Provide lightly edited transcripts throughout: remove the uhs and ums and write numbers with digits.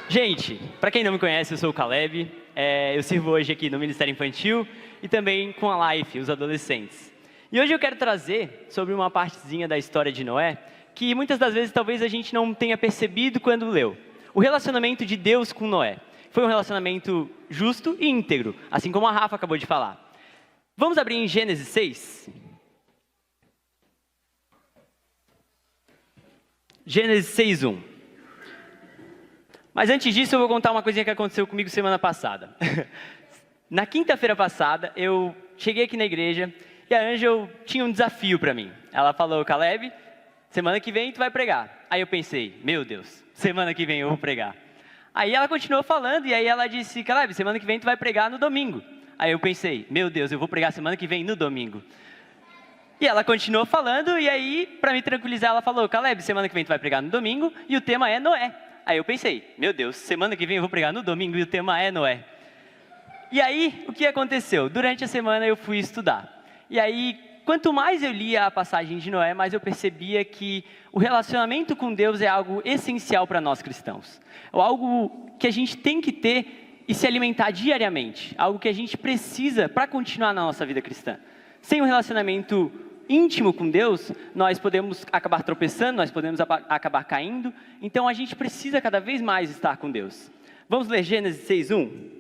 Gente, para quem não me conhece, eu sou o Caleb, eu sirvo hoje aqui no Ministério Infantil e também com a Life, os adolescentes. E hoje eu quero trazer sobre uma partezinha da história de Noé, que muitas das vezes talvez a gente não tenha percebido quando leu. O relacionamento de Deus com Noé. Foi um relacionamento justo e íntegro, assim como a Rafa acabou de falar. Vamos abrir em Gênesis 6? Gênesis 6:1. Mas antes disso, eu vou contar uma coisinha que aconteceu comigo semana passada. Na quinta-feira passada, eu cheguei aqui na igreja e a Ângela tinha um desafio para mim. Ela falou: Caleb, semana que vem tu vai pregar. Aí eu pensei: meu Deus, semana que vem eu vou pregar. Aí ela continuou falando e aí ela disse: Caleb, semana que vem tu vai pregar no domingo. Aí eu pensei: meu Deus, eu vou pregar semana que vem no domingo. E ela continuou falando e aí, para me tranquilizar, ela falou: Caleb, semana que vem tu vai pregar no domingo e o tema é Noé. Aí eu pensei: meu Deus, semana que vem eu vou pregar no domingo e o tema é Noé. E aí, o que aconteceu? Durante a semana eu fui estudar. E aí, quanto mais eu lia a passagem de Noé, mais eu percebia que o relacionamento com Deus é algo essencial para nós cristãos. É algo que a gente tem que ter e se alimentar diariamente. Algo que a gente precisa para continuar na nossa vida cristã. Sem um relacionamento íntimo com Deus, nós podemos acabar tropeçando, nós podemos acabar caindo. Então, a gente precisa cada vez mais estar com Deus. Vamos ler Gênesis 6:1?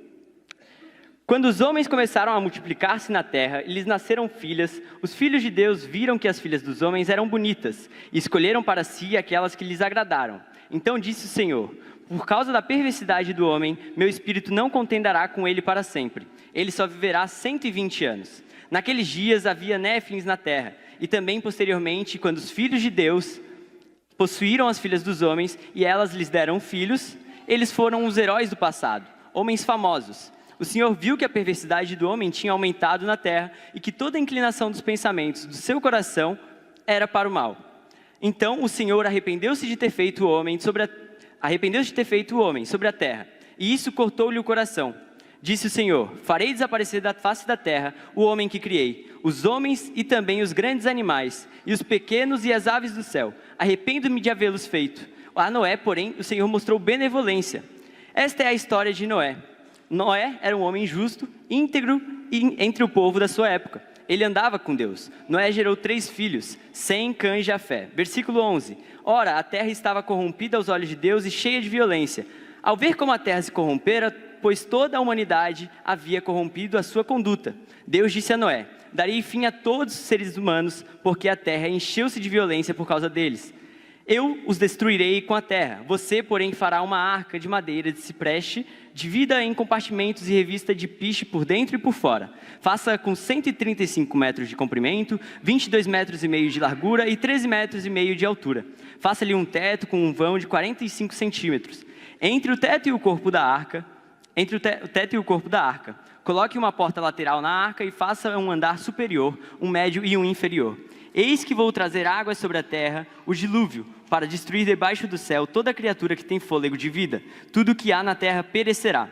Quando os homens começaram a multiplicar-se na terra, lhes nasceram filhas. Os filhos de Deus viram que as filhas dos homens eram bonitas e escolheram para si aquelas que lhes agradaram. Então disse o Senhor: por causa da perversidade do homem, meu espírito não contenderá com ele para sempre. Ele só viverá 120 anos. Naqueles dias havia néfilins na terra, e também posteriormente, quando os filhos de Deus possuíram as filhas dos homens, e elas lhes deram filhos, eles foram os heróis do passado, homens famosos. O Senhor viu que a perversidade do homem tinha aumentado na terra, e que toda a inclinação dos pensamentos do seu coração era para o mal. Então o Senhor arrependeu-se de ter feito o homem sobre a terra, e isso cortou-lhe o coração. Disse o Senhor: farei desaparecer da face da terra o homem que criei, os homens e também os grandes animais, e os pequenos e as aves do céu. Arrependo-me de havê-los feito. A Noé, porém, o Senhor mostrou benevolência. Esta é a história de Noé. Noé era um homem justo, íntegro entre o povo da sua época. Ele andava com Deus. Noé gerou 3 filhos, Sem, Cã e Jafé. Versículo 11. Ora, a terra estava corrompida aos olhos de Deus e cheia de violência. Ao ver como a terra se corrompera, pois toda a humanidade havia corrompido a sua conduta, Deus disse a Noé: darei fim a todos os seres humanos, porque a terra encheu-se de violência por causa deles. Eu os destruirei com a terra. Você, porém, fará uma arca de madeira de cipreste, divida em compartimentos e revista de piche por dentro e por fora. Faça com 135 metros de comprimento, 22 metros e meio de largura e 13 metros e meio de altura. Faça-lhe um teto com um vão de 45 centímetros. Entre o teto e o corpo da arca, coloque uma porta lateral na arca e faça um andar superior, um médio e um inferior. Eis que vou trazer águas sobre a terra, o dilúvio, para destruir debaixo do céu toda criatura que tem fôlego de vida. Tudo que há na terra perecerá.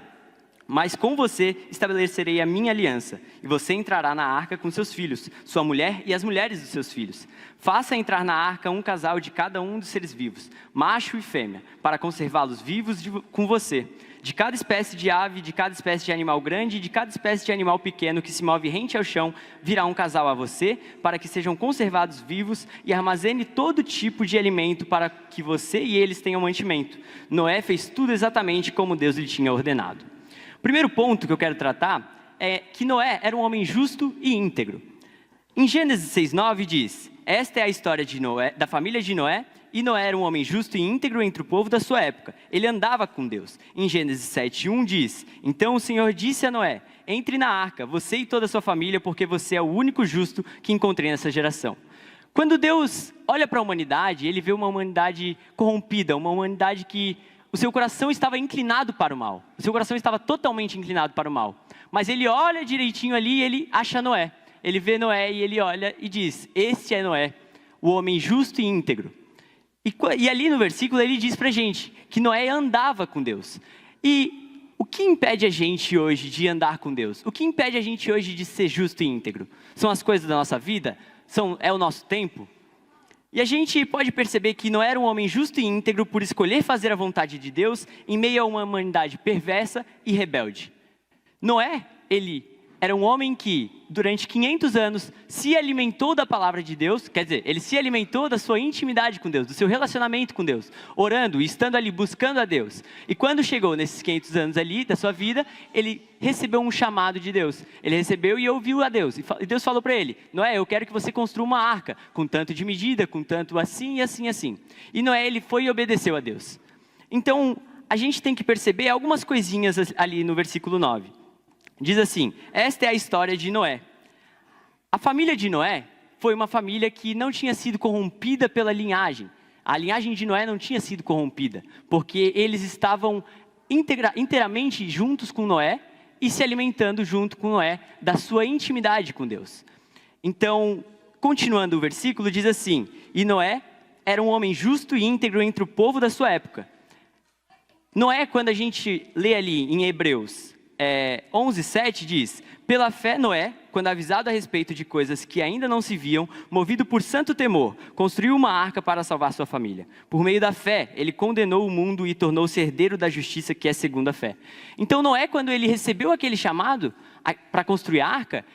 Mas com você estabelecerei a minha aliança, e você entrará na arca com seus filhos, sua mulher e as mulheres dos seus filhos. Faça entrar na arca um casal de cada um dos seres vivos, macho e fêmea, para conservá-los vivos com você. De cada espécie de ave, de cada espécie de animal grande e de cada espécie de animal pequeno que se move rente ao chão, virá um casal a você, para que sejam conservados vivos, e armazene todo tipo de alimento para que você e eles tenham mantimento. Noé fez tudo exatamente como Deus lhe tinha ordenado. O primeiro ponto que eu quero tratar é que Noé era um homem justo e íntegro. Em Gênesis 6:9 diz: esta é a história de Noé, da família de Noé, e Noé era um homem justo e íntegro entre o povo da sua época. Ele andava com Deus. Em Gênesis 7:1 diz: então o Senhor disse a Noé: entre na arca, você e toda a sua família, porque você é o único justo que encontrei nessa geração. Quando Deus olha para a humanidade, Ele vê uma humanidade corrompida, uma humanidade que o seu coração estava inclinado para o mal. O seu coração estava totalmente inclinado para o mal. Mas Ele olha direitinho ali e Ele acha Noé. Ele vê Noé e Ele olha e diz: este é Noé, o homem justo e íntegro. E ali no versículo Ele diz para a gente que Noé andava com Deus. E o que impede a gente hoje de andar com Deus? O que impede a gente hoje de ser justo e íntegro? São as coisas da nossa vida? É o nosso tempo? E a gente pode perceber que Noé era um homem justo e íntegro por escolher fazer a vontade de Deus em meio a uma humanidade perversa e rebelde. Noé, ele era um homem que, durante 500 anos, se alimentou da palavra de Deus, quer dizer, ele se alimentou da sua intimidade com Deus, do seu relacionamento com Deus, orando e estando ali buscando a Deus. E quando chegou nesses 500 anos ali da sua vida, ele recebeu um chamado de Deus. Ele recebeu e ouviu a Deus. E Deus falou para ele: Noé, eu quero que você construa uma arca, com tanto de medida, com tanto assim e assim e assim. E Noé, ele foi e obedeceu a Deus. Então, a gente tem que perceber algumas coisinhas ali no versículo 9. Diz assim: esta é a história de Noé. A família de Noé foi uma família que não tinha sido corrompida pela linhagem. A linhagem de Noé não tinha sido corrompida, porque eles estavam inteiramente juntos com Noé e se alimentando junto com Noé da sua intimidade com Deus. Então, continuando o versículo, diz assim: e Noé era um homem justo e íntegro entre o povo da sua época. Noé, quando a gente lê ali em Hebreus 11:7 diz: pela fé Noé, quando avisado a respeito de coisas que ainda não se viam, movido por santo temor, construiu uma arca para salvar sua família. Por meio da fé, ele condenou o mundo e tornou-se herdeiro da justiça, que é segundo a fé. Então Noé, quando ele recebeu aquele chamado para construir a arca,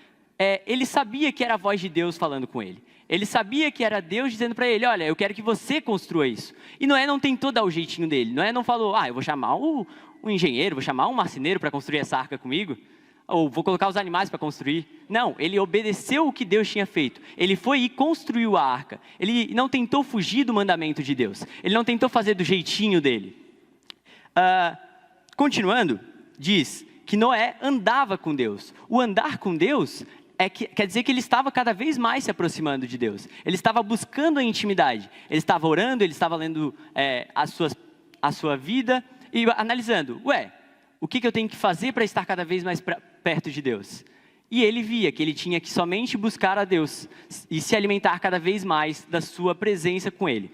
ele sabia que era a voz de Deus falando com ele. Ele sabia que era Deus dizendo para ele: olha, eu quero que você construa isso. E Noé não tentou dar o jeitinho dele. Noé não falou: eu vou chamar um engenheiro, vou chamar um marceneiro para construir essa arca comigo, ou vou colocar os animais para construir. Não, ele obedeceu o que Deus tinha feito. Ele foi e construiu a arca. Ele não tentou fugir do mandamento de Deus. Ele não tentou fazer do jeitinho dele. Continuando, diz que Noé andava com Deus. O andar com Deus quer dizer que ele estava cada vez mais se aproximando de Deus. Ele estava buscando a intimidade. Ele estava orando, ele estava lendo a sua vida e analisando: o que eu tenho que fazer para estar cada vez mais perto de Deus? E ele via que ele tinha que somente buscar a Deus e se alimentar cada vez mais da sua presença com Ele.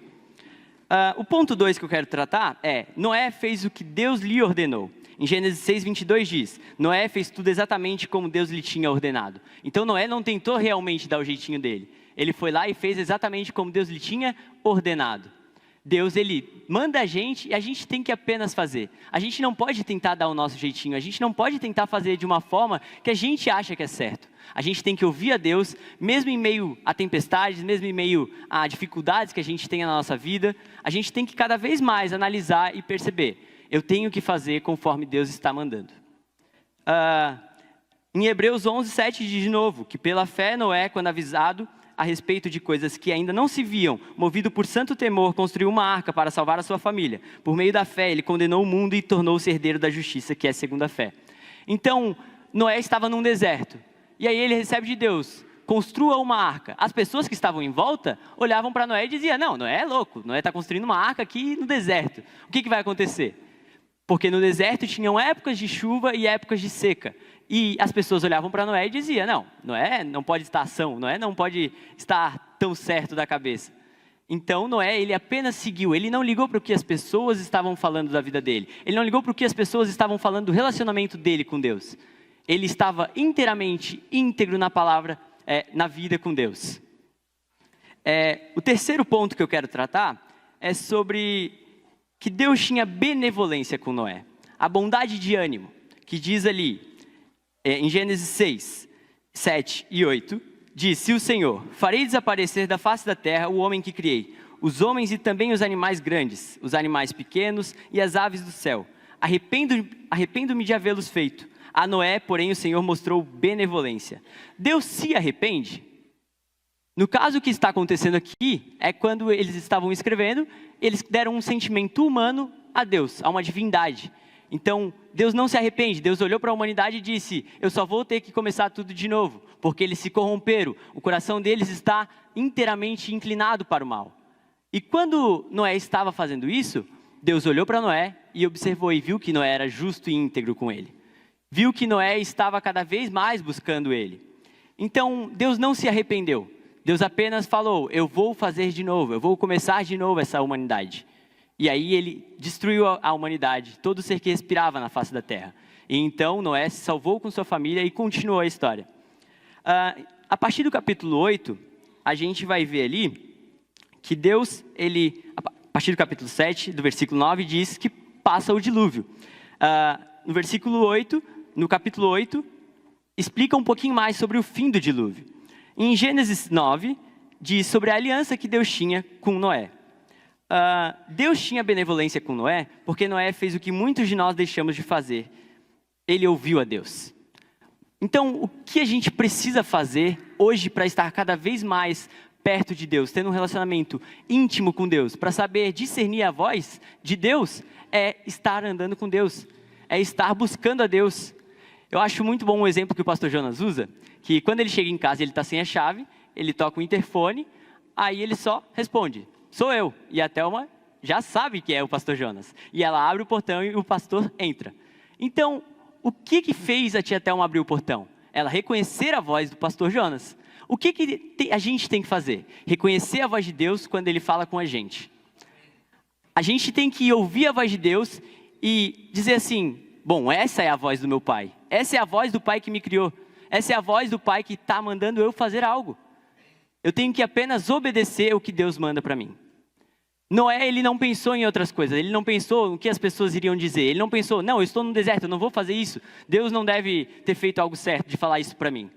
O ponto 2 que eu quero tratar é: Noé fez o que Deus lhe ordenou. Em Gênesis 6:22 diz: Noé fez tudo exatamente como Deus lhe tinha ordenado. Então Noé não tentou realmente dar o jeitinho dele. Ele foi lá e fez exatamente como Deus lhe tinha ordenado. Deus, ele manda a gente e a gente tem que apenas fazer. A gente não pode tentar dar o nosso jeitinho. A gente não pode tentar fazer de uma forma que a gente acha que é certo. A gente tem que ouvir a Deus, mesmo em meio a tempestades, mesmo em meio a dificuldades que a gente tem na nossa vida. A gente tem que cada vez mais analisar e perceber: eu tenho que fazer conforme Deus está mandando. Em Hebreus 11:7 diz de novo que pela fé Noé, quando avisado a respeito de coisas que ainda não se viam, movido por santo temor, construiu uma arca para salvar a sua família. Por meio da fé, ele condenou o mundo e tornou-se herdeiro da justiça, que é segundo a fé. Então, Noé estava num deserto. E aí ele recebe de Deus: construa uma arca. As pessoas que estavam em volta olhavam para Noé e diziam: não, Noé é louco. Noé está construindo uma arca aqui no deserto. O que vai acontecer? Porque no deserto tinham épocas de chuva e épocas de seca. E as pessoas olhavam para Noé e diziam: não, Noé não pode estar ação, Noé não pode estar tão certo da cabeça. Então Noé, ele apenas seguiu, ele não ligou para o que as pessoas estavam falando da vida dele. Ele não ligou para o que as pessoas estavam falando do relacionamento dele com Deus. Ele estava inteiramente íntegro na palavra, na vida com Deus. O terceiro ponto que eu quero tratar é sobre que Deus tinha benevolência com Noé. A bondade de ânimo, que diz ali, em Gênesis 6, 7 e 8, disse o Senhor: farei desaparecer da face da terra o homem que criei, os homens e também os animais grandes, os animais pequenos e as aves do céu. Arrependo-me de havê-los feito. A Noé, porém, o Senhor mostrou benevolência. Deus se arrepende? No caso, o que está acontecendo aqui é quando eles estavam escrevendo, eles deram um sentimento humano a Deus, a uma divindade. Então, Deus não se arrepende. Deus olhou para a humanidade e disse: eu só vou ter que começar tudo de novo, porque eles se corromperam. O coração deles está inteiramente inclinado para o mal. E quando Noé estava fazendo isso, Deus olhou para Noé e observou e viu que Noé era justo e íntegro com ele. Viu que Noé estava cada vez mais buscando ele. Então, Deus não se arrependeu. Deus apenas falou: eu vou fazer de novo, eu vou começar de novo essa humanidade. E aí ele destruiu a humanidade, todo ser que respirava na face da terra. E então Noé se salvou com sua família e continuou a história. A partir do capítulo 8, a gente vai ver ali que Deus, a partir do capítulo 7, do versículo 9, diz que passa o dilúvio. No versículo 8, no capítulo 8, explica um pouquinho mais sobre o fim do dilúvio. Em Gênesis 9, diz sobre a aliança que Deus tinha com Noé. Deus tinha benevolência com Noé, porque Noé fez o que muitos de nós deixamos de fazer. Ele ouviu a Deus. Então, o que a gente precisa fazer hoje para estar cada vez mais perto de Deus, tendo um relacionamento íntimo com Deus, para saber discernir a voz de Deus, é estar andando com Deus, é estar buscando a Deus. Eu acho muito bom um exemplo que o pastor Jonas usa, que quando ele chega em casa e ele está sem a chave, ele toca o interfone, aí ele só responde, sou eu. E a Thelma já sabe que é o pastor Jonas. E ela abre o portão e o pastor entra. Então, o que fez a tia Thelma abrir o portão? Ela reconhecer a voz do pastor Jonas. O que a gente tem que fazer? Reconhecer a voz de Deus quando Ele fala com a gente. A gente tem que ouvir a voz de Deus e dizer assim, bom, essa é a voz do meu pai. Essa é a voz do pai que me criou. Essa é a voz do pai que está mandando eu fazer algo. Eu tenho que apenas obedecer o que Deus manda para mim. Noé, ele não pensou em outras coisas, ele não pensou no que as pessoas iriam dizer, ele não pensou, não, eu estou no deserto, eu não vou fazer isso, Deus não deve ter feito algo certo de falar isso para mim.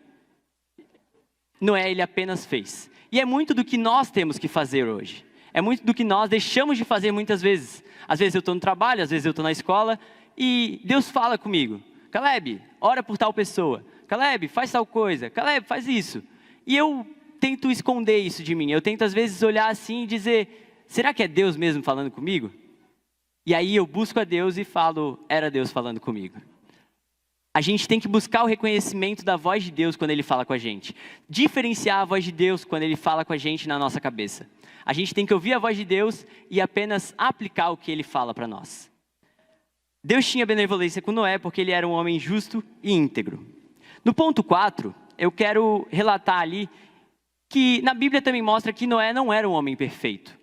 Noé, ele apenas fez. E é muito do que nós temos que fazer hoje, é muito do que nós deixamos de fazer muitas vezes. Às vezes eu estou no trabalho, às vezes eu estou na escola, e Deus fala comigo, Caleb, ora por tal pessoa, Caleb, faz tal coisa, Caleb, faz isso. E eu tento esconder isso de mim, eu tento às vezes olhar assim e dizer, será que é Deus mesmo falando comigo? E aí eu busco a Deus e falo, era Deus falando comigo. A gente tem que buscar o reconhecimento da voz de Deus quando Ele fala com a gente. Diferenciar a voz de Deus quando Ele fala com a gente na nossa cabeça. A gente tem que ouvir a voz de Deus e apenas aplicar o que Ele fala para nós. Deus tinha benevolência com Noé porque ele era um homem justo e íntegro. No ponto 4, eu quero relatar ali que na Bíblia também mostra que Noé não era um homem perfeito.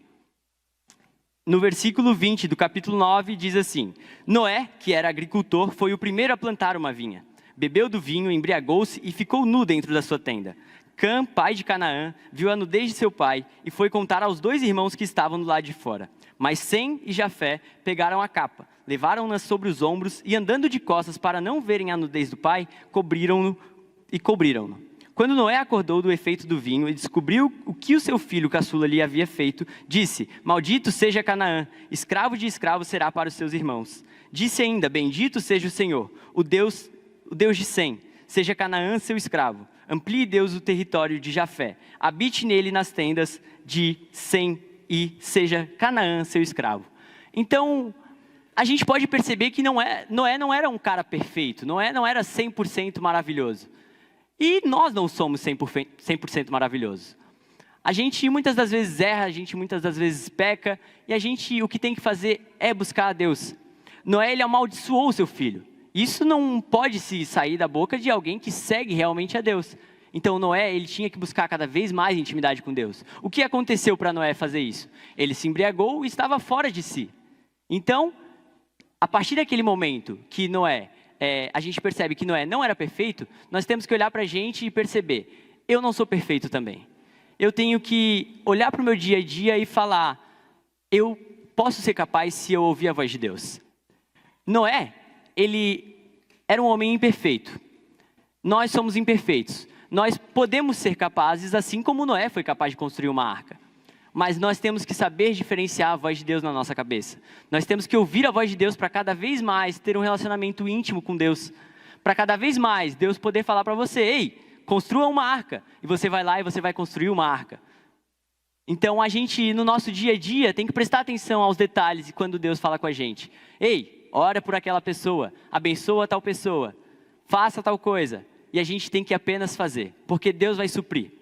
No versículo 20 do capítulo 9 diz assim, Noé, que era agricultor, foi o primeiro a plantar uma vinha. Bebeu do vinho, embriagou-se e ficou nu dentro da sua tenda. Cã, pai de Canaã, viu a nudez de seu pai e foi contar aos 2 irmãos que estavam do lado de fora. Mas Sem e Jafé pegaram a capa, levaram-na sobre os ombros e andando de costas para não verem a nudez do pai, cobriram-no. Quando Noé acordou do efeito do vinho e descobriu o que o seu filho caçula lhe havia feito, disse, maldito seja Canaã, escravo de escravo será para os seus irmãos. Disse ainda, bendito seja o Senhor, o Deus de Sem, seja Canaã seu escravo. Amplie Deus o território de Jafé, habite nele nas tendas de Sem e seja Canaã seu escravo. Então, a gente pode perceber que Noé não era um cara perfeito, Noé não era 100% maravilhoso. E nós não somos 100% maravilhosos. A gente muitas das vezes erra, a gente muitas das vezes peca, e o que tem que fazer é buscar a Deus. Noé, ele amaldiçoou o seu filho. Isso não pode se sair da boca de alguém que segue realmente a Deus. Então Noé, ele tinha que buscar cada vez mais intimidade com Deus. O que aconteceu para Noé fazer isso? Ele se embriagou e estava fora de si. Então, a partir daquele momento que a gente percebe que Noé não era perfeito, nós temos que olhar para a gente e perceber, eu não sou perfeito também. Eu tenho que olhar para o meu dia a dia e falar, eu posso ser capaz se eu ouvir a voz de Deus. Noé, ele era um homem imperfeito. Nós somos imperfeitos. Nós podemos ser capazes, assim como Noé foi capaz de construir uma arca. Mas nós temos que saber diferenciar a voz de Deus na nossa cabeça. Nós temos que ouvir a voz de Deus para cada vez mais ter um relacionamento íntimo com Deus. Para cada vez mais Deus poder falar para você, ei, construa uma arca. E você vai lá e você vai construir uma arca. Então a gente, no nosso dia a dia, tem que prestar atenção aos detalhes quando Deus fala com a gente. Ei, ora por aquela pessoa, abençoa tal pessoa, faça tal coisa. E a gente tem que apenas fazer, porque Deus vai suprir.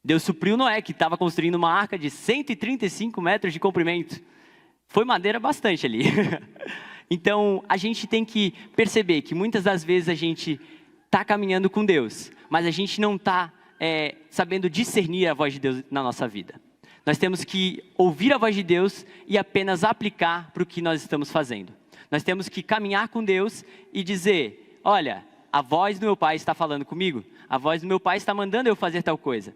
Deus supriu Noé, que estava construindo uma arca de 135 metros de comprimento. Foi madeira bastante ali. Então, a gente tem que perceber que muitas das vezes a gente está caminhando com Deus, mas a gente não está sabendo discernir a voz de Deus na nossa vida. Nós temos que ouvir a voz de Deus e apenas aplicar para o que nós estamos fazendo. Nós temos que caminhar com Deus e dizer, olha, a voz do meu pai está falando comigo, a voz do meu pai está mandando eu fazer tal coisa.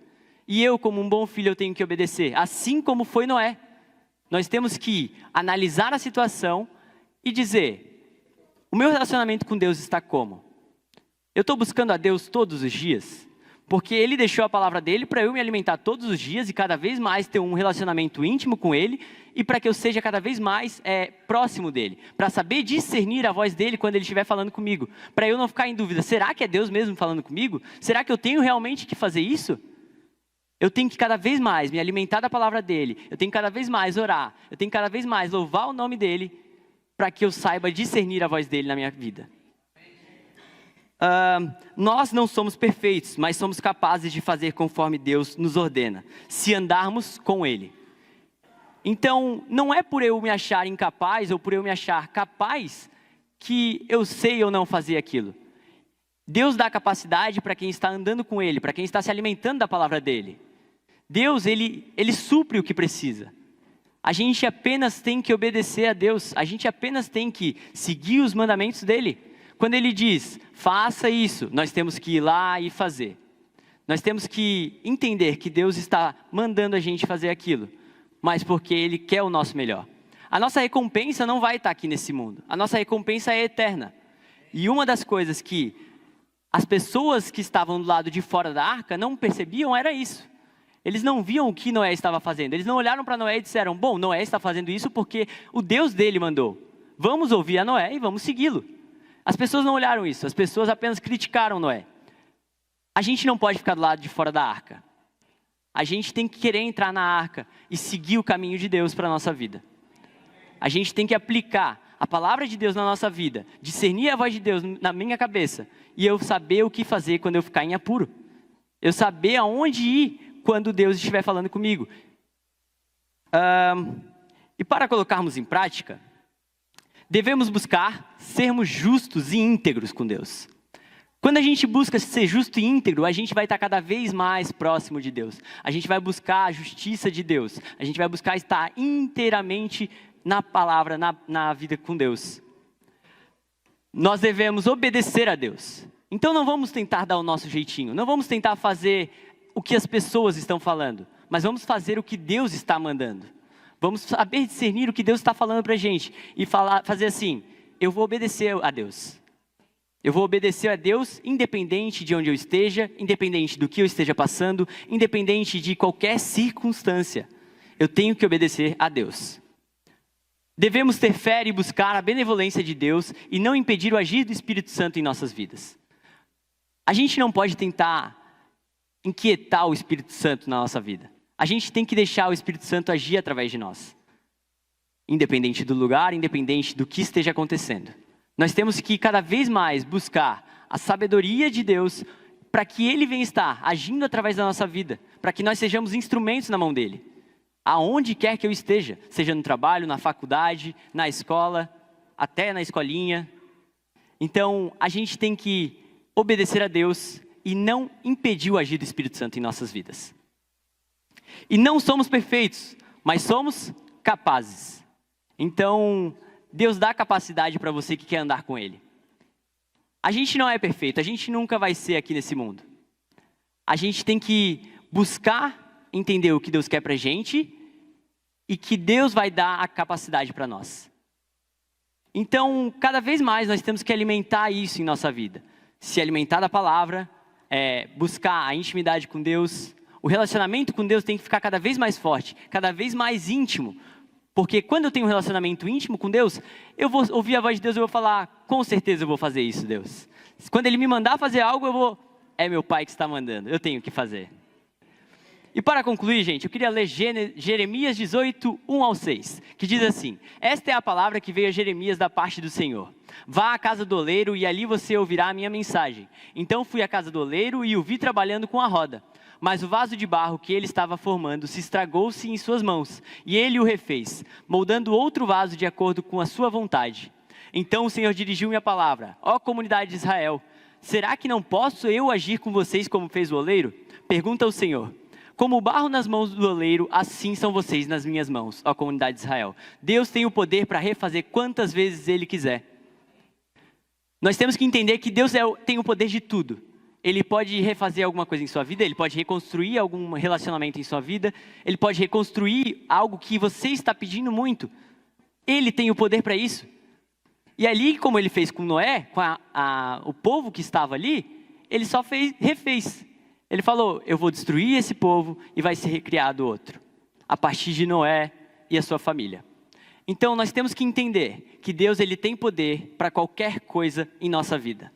E eu, como um bom filho, eu tenho que obedecer, assim como foi Noé. Nós temos que analisar a situação e dizer, o meu relacionamento com Deus está como? Eu estou buscando a Deus todos os dias? Porque Ele deixou a palavra dEle para eu me alimentar todos os dias e cada vez mais ter um relacionamento íntimo com Ele e para que eu seja cada vez mais próximo dEle. Para saber discernir a voz dEle quando Ele estiver falando comigo. Para eu não ficar em dúvida, será que é Deus mesmo falando comigo? Será que eu tenho realmente que fazer isso? Eu tenho que cada vez mais me alimentar da palavra dEle. Eu tenho que cada vez mais orar. Eu tenho que cada vez mais louvar o nome dEle para que eu saiba discernir a voz dEle na minha vida. Nós não somos perfeitos, mas somos capazes de fazer conforme Deus nos ordena, se andarmos com Ele. Então, não é por eu me achar incapaz ou por eu me achar capaz que eu sei ou não fazer aquilo. Deus dá capacidade para quem está andando com Ele, para quem está se alimentando da palavra dEle. Deus, Ele supre o que precisa. A gente apenas tem que obedecer a Deus, a gente apenas tem que seguir os mandamentos dEle. Quando Ele diz, faça isso, nós temos que ir lá e fazer. Nós temos que entender que Deus está mandando a gente fazer aquilo, mas porque Ele quer o nosso melhor. A nossa recompensa não vai estar aqui nesse mundo, a nossa recompensa é eterna. E uma das coisas que as pessoas que estavam do lado de fora da arca não percebiam era isso. Eles não viam o que Noé estava fazendo, eles não olharam para Noé e disseram, bom, Noé está fazendo isso porque o Deus dele mandou. Vamos ouvir a Noé e vamos segui-lo. As pessoas não olharam isso, as pessoas apenas criticaram Noé. A gente não pode ficar do lado de fora da arca. A gente tem que querer entrar na arca e seguir o caminho de Deus para a nossa vida. A gente tem que aplicar a palavra de Deus na nossa vida, discernir a voz de Deus na minha cabeça e eu saber o que fazer quando eu ficar em apuro. Eu saber aonde ir quando Deus estiver falando comigo. E para colocarmos em prática, devemos buscar sermos justos e íntegros com Deus. Quando a gente busca ser justo e íntegro, a gente vai estar cada vez mais próximo de Deus. A gente vai buscar a justiça de Deus. A gente vai buscar estar inteiramente na palavra, na vida com Deus. Nós devemos obedecer a Deus. Então não vamos tentar dar o nosso jeitinho. Não vamos tentar fazer o que as pessoas estão falando. Mas vamos fazer o que Deus está mandando. Vamos saber discernir o que Deus está falando para a gente. E fazer assim, eu vou obedecer a Deus. Eu vou obedecer a Deus independente de onde eu esteja, independente do que eu esteja passando, independente de qualquer circunstância. Eu tenho que obedecer a Deus. Devemos ter fé e buscar a benevolência de Deus e não impedir o agir do Espírito Santo em nossas vidas. A gente não pode tentar inquietar o Espírito Santo na nossa vida. A gente tem que deixar o Espírito Santo agir através de nós. Independente do lugar, independente do que esteja acontecendo. Nós temos que cada vez mais buscar a sabedoria de Deus para que Ele venha estar agindo através da nossa vida. Para que nós sejamos instrumentos na mão dEle. Aonde quer que eu esteja. Seja no trabalho, na faculdade, na escola, até na escolinha. Então, a gente tem que obedecer a Deus e não impedir o agir do Espírito Santo em nossas vidas. E não somos perfeitos, mas somos capazes. Então, Deus dá capacidade para você que quer andar com Ele. A gente não é perfeito, a gente nunca vai ser aqui nesse mundo. A gente tem que buscar entender o que Deus quer para a gente e que Deus vai dar a capacidade para nós. Então, cada vez mais nós temos que alimentar isso em nossa vida. Se alimentar da palavra, buscar a intimidade com Deus. O relacionamento com Deus tem que ficar cada vez mais forte, cada vez mais íntimo. Porque quando eu tenho um relacionamento íntimo com Deus, eu vou ouvir a voz de Deus e eu vou falar, com certeza eu vou fazer isso, Deus. Quando Ele me mandar fazer algo, é meu Pai que está mandando, eu tenho que fazer. E para concluir, gente, eu queria ler Jeremias 18, 1-6, que diz assim, esta é a palavra que veio a Jeremias da parte do Senhor. Vá à casa do oleiro e ali você ouvirá a minha mensagem. Então fui à casa do oleiro e o vi trabalhando com a roda. Mas o vaso de barro que ele estava formando se estragou-se em suas mãos, e ele o refez, moldando outro vaso de acordo com a sua vontade. Então o Senhor dirigiu-me a palavra, ó comunidade de Israel, será que não posso eu agir com vocês como fez o oleiro? Pergunta o Senhor. Como o barro nas mãos do oleiro, assim são vocês nas minhas mãos, ó comunidade de Israel. Deus tem o poder para refazer quantas vezes Ele quiser. Nós temos que entender que Deus tem o poder de tudo. Ele pode refazer alguma coisa em sua vida, ele pode reconstruir algum relacionamento em sua vida, ele pode reconstruir algo que você está pedindo muito. Ele tem o poder para isso. E ali, como ele fez com Noé, com o povo que estava ali, ele só refez. Ele falou, eu vou destruir esse povo e vai ser recriado outro. A partir de Noé e a sua família. Então, nós temos que entender que Deus ele tem poder para qualquer coisa em nossa vida.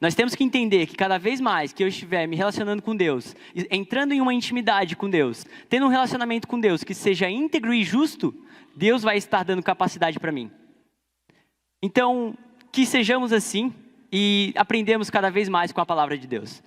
Nós temos que entender que cada vez mais que eu estiver me relacionando com Deus, entrando em uma intimidade com Deus, tendo um relacionamento com Deus que seja íntegro e justo, Deus vai estar dando capacidade para mim. Então, que sejamos assim e aprendemos cada vez mais com a palavra de Deus.